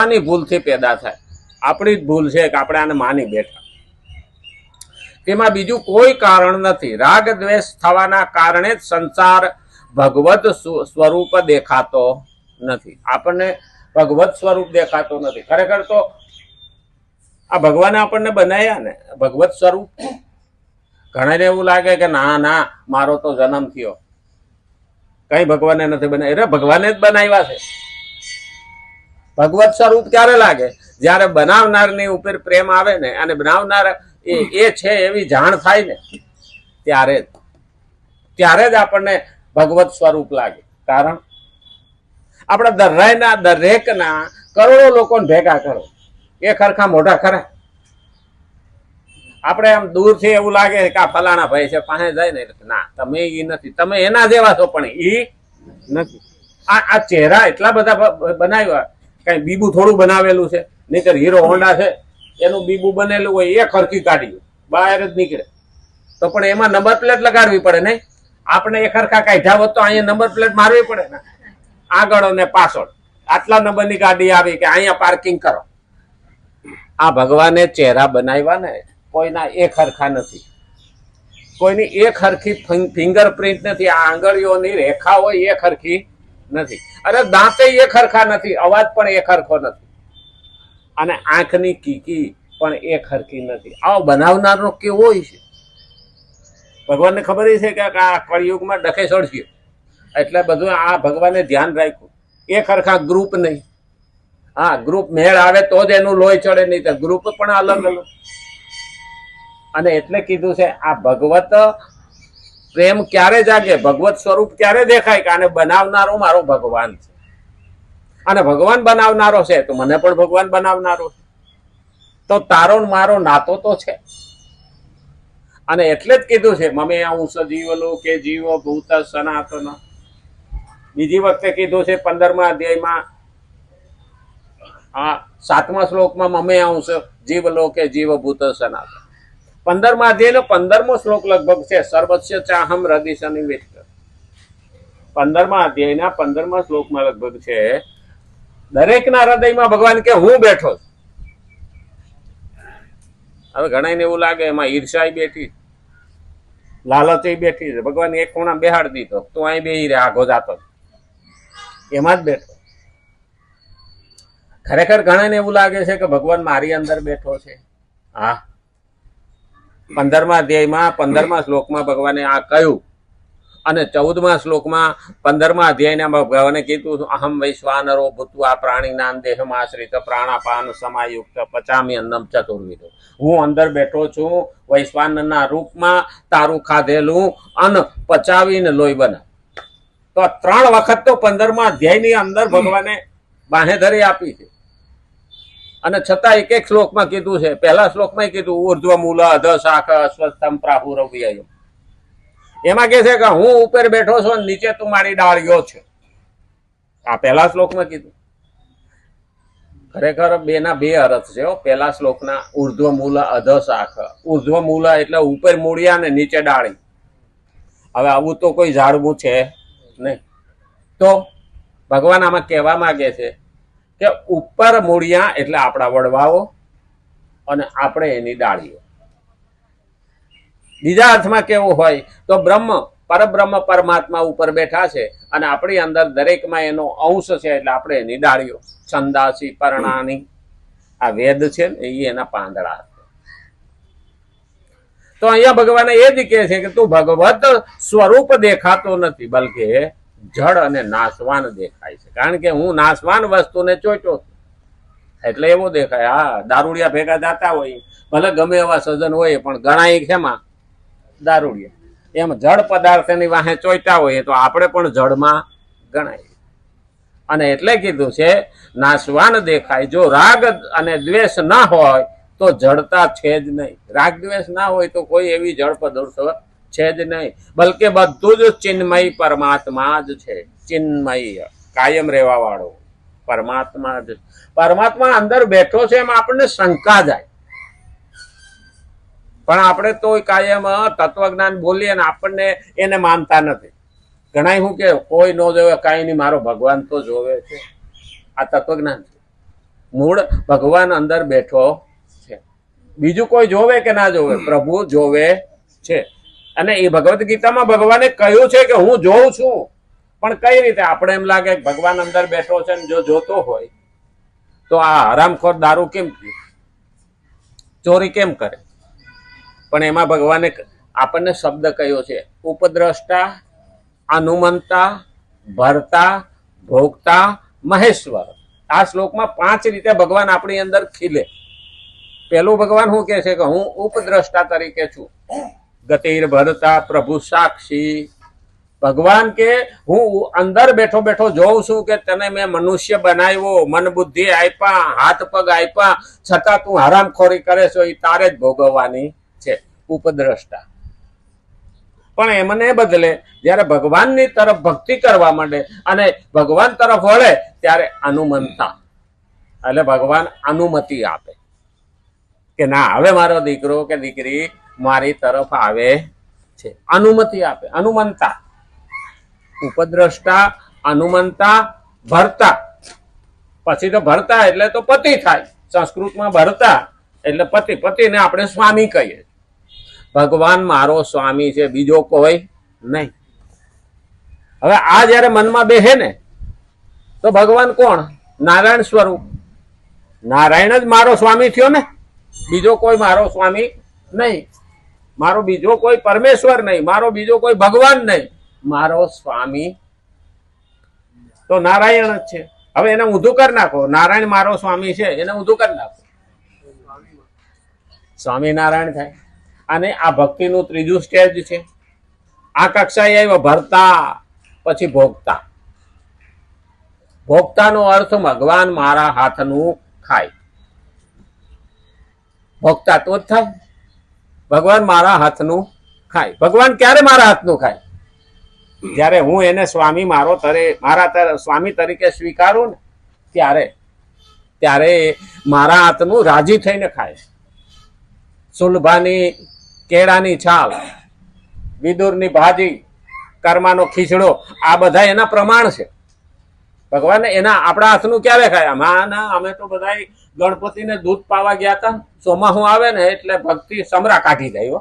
આની ભૂલથી પેદા થાય, આપણી જ ભૂલ છે કે આપણે આને માની બેઠા. તેમાં બીજું કોઈ કારણ નથી. રાગ દ્વેષ થવાના કારણે જ સંસાર ભગવત સ્વરૂપ દેખાતો નથી. આપણને ભગવત સ્વરૂપ દેખાતો નથી. ખરેખર તો આ ભગવાને આપણને બનાવ્યા ને ભગવત સ્વરૂપ. ઘણાને એવું લાગે કે ના ના મારો તો જન્મ થયો, કઈ ભગવાને નથી બનાવ્યા. અરે ભગવાને જ બનાવ્યા છે. ભગવત સ્વરૂપ ક્યારે લાગે? જયારે બનાવનારની ઉપર પ્રેમ આવે ને અને બનાવનાર એ છે એવી જાણ થાય ને ત્યારે જ આપણને ભગવત સ્વરૂપ લાગે. કારણ આપણા દરેકના કરોડો લોકોને ભેગા કરો, એ ખરખા મોઢા ખરા. આપણે આમ દૂરથી એવું લાગે કે આ ફલાણા ભાઈ છે, પાસે જાય ને ના તમે ઈ નથી, તમે એના જેવા છો પણ ઈ નથી. આ ચહેરા એટલા બધા બનાવ્યા, કઈ બીબુ થોડું બનાવેલું છે? નહીતર હીરો હોન્ડા છે એનું બીબુ બનેલું હોય એ ખરખી કાઢી બહાર જ નીકળે તો પણ એમાં નંબર પ્લેટ લગાડવી પડે નહીં. આપણે એ ખરખા કાઢ્યા હોત તો અહીંયા નંબર પ્લેટ મારવી પડે ને, આગળ અને પાછળ. આટલા નંબરની ગાડી આવી કે અહીંયા પાર્કિંગ કરો. આ ભગવાને ચહેરા બનાવ્યા ને કોઈના એક હરખા નથી, કોઈની એક હરખી ફિંગરપ્રિન્ટ નથી. આ આંગળીઓની રેખા હોય એ હરખી નથી. અરે દાંતે એક હરખા નથી, અવાજ પણ એક હરખો નથી, અને આંખની કીકી પણ એક હરખી નથી. આવો બનાવનારનો કેવો હોય છે? ભગવાનને ખબર છે કે આ કળિયુગમાં ડખે ચડશે એટલે બધું આ ભગવાને ધ્યાન રાખ્યું. એક હરખા ગ્રુપ નહીં. હા, ગ્રુપ મેળ આવે તો જ એનું લોહી ચડે, નહીં તો ગ્રુપ પણ અલગ અલગ. અને એટલે કીધું છે આ ભગવત પ્રેમ ક્યારે જાગે, ભગવત સ્વરૂપ ક્યારે દેખાય કે આને બનાવનારો મારો ભગવાન છે. અને ભગવાન બનાવનારો છે તો મને પણ ભગવાન બનાવનારો છે, તો તારો મારો નાતો તો છે. અને એટલે જ કીધું છે મમે અંશ જીવલો કે જીવ ભૂત સનાતન. બીજી વખતે કીધું છે 15મા અધ્યાયમાં, 7મા શ્લોકમાં મમે અંશ જીવલો કે જીવ ભૂત સનાતન. 15મા અધ્યાયનો 15મો શ્લોક લગભગ છે, સર્વસ્ય ચાહમ હૃદય સન્નિવિષ્ટ. 15મા અધ્યાયના 15મા શ્લોકમાં લગભગ છે, દરેકના હૃદયમાં ભગવાન કે હું બેઠો છું. હવે ઘણાને એવું લાગે એમાં ઈર્ષાઈ બેઠી, લાલચ બેઠી છે. ભગવાન એક ખૂણા બેહાડ દીધો તો અહીં બેહી રહે, આગો જાતો એમાં જ બેઠો. ખરેખર ઘણાને એવું લાગે છે કે ભગવાન મારી અંદર બેઠો છે. હા, 15મા અધ્યાયમાં 15મા શ્લોકમાં ભગવાને આ કહ્યું. અને 14મા શ્લોકમાં 15મા અધ્યાયના ભગવાને કીધું અહમ વૈશ્વાનરો ભૂત્વા પ્રાણીનામ દેહમ આશ્રિત પ્રાણાપાન સમાયુક્ત પચામી અન્નમ ચતુર્વિધ. હું અંદર બેઠો છું વૈશ્વાનરના રૂપમાં, તારું ખાધેલું અન્ન પચાવીને લોહી બનાવ. તો 3 વખત તો 15મા અધ્યાયની અંદર ભગવાને બાંહેધરી આપી છે. અને છતાં એક એક શ્લોકમાં કીધું છે. પહેલા શ્લોકમાં કીધું ઉર્ધ્વ મૂલ અધ શાખ અશ્વત્થમ પ્રાહુરવ્યય. એમાં કે છે કે હું ઉપર બેઠો છું, નીચે તું મારી ડાળીઓ છે. આ પહેલા શ્લોકમાં કીધું. ખરેખર બેના બે અર્થ છે. પહેલા શ્લોકના ઉર્ધ્વ મૂલ અધ શાખ. ઉર્ધ્વ મૂલ એટલે ઉપર મૂળિયા ને નીચે ડાળી. હવે આવું તો કોઈ ઝાડવું છે નહીં. તો ભગવાન આમાં કહેવા માંગે છે કે ઉપર મૂળિયા એટલે આપણા વડવાઓ અને આપણે એની ડાળીઓ. બીજા અર્થમાં કેવું હોય તો બ્રહ્મ પરબ્રહ્મ પરમાત્મા ઉપર બેઠા છે અને આપણી અંદર દરેકમાં એનો અંશ છે એટલે આપણે એની ડાળીઓ. છંદાસી પરણાની આ વેદ છે ને એ એના પાંદડા. તો અહીંયા ભગવાને એ જ કહે છે કે તું ભગવત સ્વરૂપ દેખાતો નથી, બલકે જળ અને નાશવાન દેખાય છે. કારણ કે હું નાશવાન વસ્તુને ચોટ્યો છું એટલે એવો દેખાય. હા, દારૂડિયા ભેગા જતા હોય, ભલે ગમે એવા સજન હોય પણ ગણાય શેમાં? દારૂડિયા. એમ જળ પદાર્થની વાહે ચોઈતા હોય તો આપણે પણ જળમાં ગણાય. અને એટલે કીધું છે નાશવાન દેખાય. જો રાગ અને દ્વેષ ના હોય તો જડતા છે જ નહીં. રાગ દ્વેષ ના હોય તો કોઈ એવી જળ પદાર્થ છે જ નહીં, બલકે બધું જ ચિન્મય પરમાત્મા જ છે. ચિન્મય કાયમ રહેવા વાળો પરમાત્મા જ. પરમાત્મા અંદર બેઠો છે એમ આપણને શંકા જાય, પણ આપણે તો કાયમ તત્વજ્ઞાન બોલીએ ને આપણને એને માનતા નથી. ઘણા શું કે કોઈ ન જોવે, કાંઈ નહીં, મારો ભગવાન તો જોવે છે. આ તત્વજ્ઞાન છે. મૂળ ભગવાન અંદર બેઠો છે. બીજું કોઈ જોવે કે ના જોવે? પ્રભુ જોવે છે. અને એ ભગવદ્ ગીતામાં ભગવાને કહ્યું છે કે હું જોઉં છું. પણ કઈ રીતે? આપણે એમ લાગે કે ભગવાન અંદર બેઠો છે ને જો જોતો હોય તો આ હરામખોર દારૂ કેમ પીએ, ચોરી કેમ કરે? પણ એમાં ભગવાને આપણને શબ્દ કયો છે? ઉપદ્રષ્ટા, અનુમંતા, ભરતા, ભોગતા, મહેશ્વર. આ શ્લોકમાં 5 રીતે ભગવાન આપણી અંદર ખીલે. પેલું ભગવાન શું કહે છે કે હું ઉપદ્રષ્ટા તરીકે છું. ગતિર ભરતા પ્રભુ સાક્ષી. ભગવાન કે હું અંદર બેઠો બેઠો જોઉં છું કે તને મેં મનુષ્ય બનાવ્યો, મન બુદ્ધિ આપ્યા, હાથ પગ આપ્યા, છતાં તું હરામખોરી કરે છો. એ તારે જ ભોગવવાની છે. ઉપદ્રષ્ટા. પણ એમને બદલે જયારે ભગવાનની તરફ ભક્તિ કરવા માંડે અને ભગવાન તરફ વળે ત્યારે અનુમંતા, એટલે ભગવાન અનુમતિ આપે કે ના, હવે મારો દીકરો કે દીકરી મારી તરફ આવે છે. અનુમતિ આપે. અનુમંતા, ઉપદ્રષ્ટા, અનુમંતા, ભરતા. પછી તો ભરતા એટલે તો પતિ થાય. સંસ્કૃતમાં ભરતા એટલે પતિ. પતિને આપણે સ્વામી કહીએ. ભગવાન મારો સ્વામી છે, બીજો કોઈ નહીં. હવે આ જયારે મનમાં બેહે ને તો ભગવાન કોણ? નારાયણ સ્વરૂપ. નારાયણ જ મારો સ્વામી થયો ને, બીજો કોઈ મારો સ્વામી નહીં. મારો બીજો કોઈ પરમેશ્વર નહીં, મારો બીજો કોઈ ભગવાન નહીં. મારો સ્વામી તો નારાયણ જ છે. હવે એને ઊંધું કરી નાખો. નારાયણ મારો સ્વામી છે, એને ઊંધું કરી નાખો, સ્વામિનારાયણ થાય. અને આ ભક્તિનું ત્રીજું સ્ટેજ છે. આ કક્ષાએ આવ્યો ભરતા, પછી ભોગતા. ભોગતાનો અર્થ ભગવાન મારા હાથનું ખાય. ભોગતા તો જ થાય. ભગવાન મારા હાથનું ખાય. ભગવાન ક્યારે મારા હાથનું ખાય? જ્યારે હું એને સ્વામી મારા સ્વામી તરીકે સ્વીકારું ને ત્યારે મારા હાથનું રાજી થઈને ખાય. સુલભાની કેળાની છાલ, વિદુરની ભાજી, કર્માનો ખીચડો, આ બધા એના પ્રમાણ છે. ભગવાન એના આપણા હાથનું ક્યારે ખાય? ના, અમે તો બધા ગણપતિને દૂધ પાવા ગયા હતા. ચોમાસું આવે ને એટલે ભક્તિ સમરા કાઢી જાય.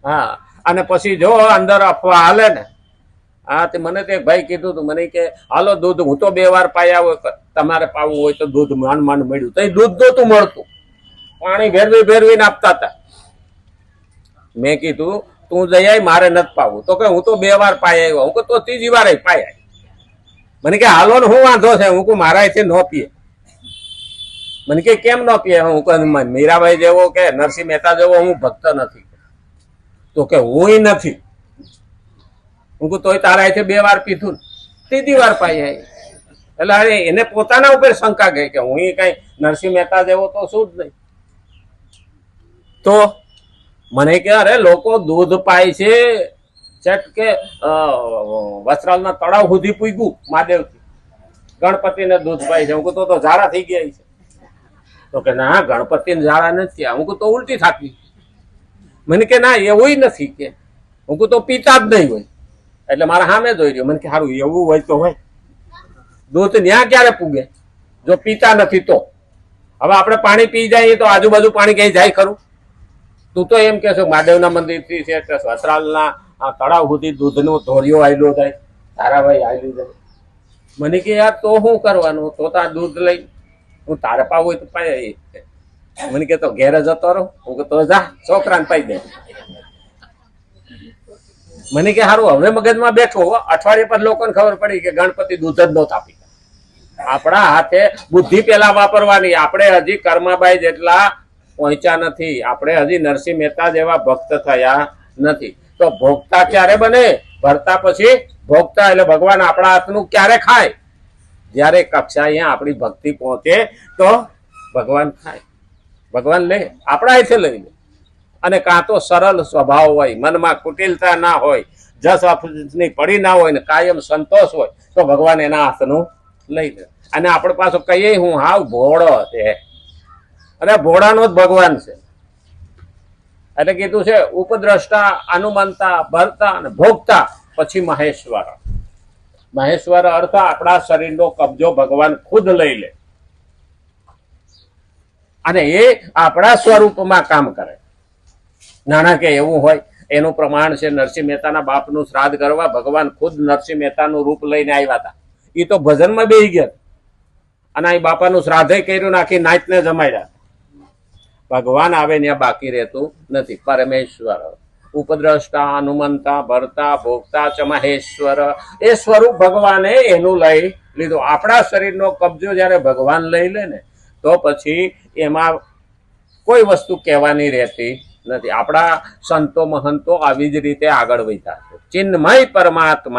હા, અને પછી જો અંદર અફવા હાલે ને, હા, તે મને તે ભાઈ કીધું હતું, મને કે હાલો દૂધ, હું તો 2 વાર પાયા હોય, તમારે પાવું હોય તો દૂધ માંડ મળ્યું. તો દૂધ નહોતું મળતું, પાણી ભેરવીને આપતા હતા. મેં કીધું તું જઈ આય, મારે નથી પાવું. તો કે હું તો 2 વાર પાઈ આવ્યો. હું કે તો 3જી વાર પાઈ આવી. મને કે હાલો ને, હું વાંધો છે? હું કહું મારા અહીંથી ન પીએ. મને કે કેમ ન પીએ? હું કહું મીરાબાઈ જેવો કે નરસિંહ મહેતા જેવો હું ભક્ત નથી. તો કે હું નથી. હું કહું તોય તારા અહીંથી 2 વાર પીધું ને, 3જી વાર પાઈ આવી. એટલે એને પોતાના ઉપર શંકા ગઈ કે હું કઈ નરસિંહ મહેતા જેવો તો શું જ નહીં. તો મને કે અરે લોકો દૂધ પાય છે કે વસ્ત્રાલના તળાવ સુધી પૂગ્યું મહાદેવથી, ગણપતિને દૂધ પાય છે. હું કહું તો ઝાડા થઈ ગયા છે. તો કે ના, ગણપતિને ઝાડા નથી થયા. હું કહું તો ઉલટી થાકી. મને કે ના, એવું નથી કે. હું કહું તો પીતા જ નહીં હોય. એટલે મારા સામે જોઈ રહ્યો. મને કે સારું, એવું હોય તો હોય, દૂધ ન્યા ક્યારે પૂગે જો પીતા નથી તો? હવે આપણે પાણી પી જઈએ તો આજુબાજુ પાણી ક્યાંય જાય ખરું? તું તો એમ કે છો મહાદેવના મંદિરથી છે વસ્ત્રાલના તળાવ સુધી દૂધનો ધોરિયો આવેલો થાય, તારાભાઈ આવેલું જાય. મને કે યાર તો શું કરવાનું? તો આ દૂધ લઈ હું તારે પાવું હોય તો પાય. મને કે તો ઘેર જતો રહો. હું કે તો જા, છોકરાને પાઈ દે. મને કે સારું, હવે મગજમાં બેઠો. અઠવાડિયે પર લોકોને ખબર પડી કે ગણપતિ દૂધ જ નહોતા પીતા. આપણા હાથે બુદ્ધિ પેલા વાપરવાની. આપણે હજી કર્માબાઈ જેટલા પહોંચ્યા નથી. આપણે હજી નરસિંહ મહેતા જેવા ભક્ત થયા નથી. તો ભોગતા ક્યારે બને? ભરતા પછી ભોગતા. એટલે ભગવાન આપણા હાથનું ક્યારે ખાય? જયારે કક્ષાએ આપણી ભક્તિ પહોંચે તો ભગવાન ખાય. ભગવાન લે, આપણા હાથે લઈ લે. અને કાં તો સરળ સ્વભાવ હોય, મનમાં કુટિલતા ના હોય, જસ ની પડી ના હોય ને કાયમ સંતોષ હોય તો ભગવાન એના હાથનું લઈ લે. અને આપણે પાછું કહીએ હું હાવ ભોળો છે, અને ભોળાનો જ ભગવાન છે. એટલે કીધું છે ઉપદ્રષ્ટા, અનુમંતા, ભરતા અને ભોગતા, પછી મહેશ્વર. મહેશ્વર અર્થ આપણા શરીરનો કબજો ભગવાન ખુદ લઈ લે. અને એ આપણા સ્વરૂપમાં કામ કરે. નાના કે એવું હોય એનું પ્રમાણ છે. નરસિંહ મહેતાના બાપનું શ્રાદ્ધ કરવા ભગવાન ખુદ નરસિંહ મહેતાનું રૂપ લઈને આવ્યા હતા. એ તો ભજનમાં બેસી ગયા અને અહીં બાપાનું શ્રાદ્ધય કર્યું, નાખી નાચને જમાડ્યા. ભગવાન આવે ત્યાં બાકી રહેતું નથી. પરમેશ્વર ઉપદ્રષ્ટા, હનુમંતા, ભરતા, ભોગતા ચ મહેશ્વર, એ સ્વરૂપ ભગવાને એનું લઈ લીધું. આપણા શરીરનો કબજો જ્યારે ભગવાન લઈ લે ને તો પછી એમાં કોઈ વસ્તુ કહેવાની રહેતી નથી. આપણા સંતો મહંતો આવી જ રીતે આગળ વધ્યા છે. ચિન્મય પરમાત્મા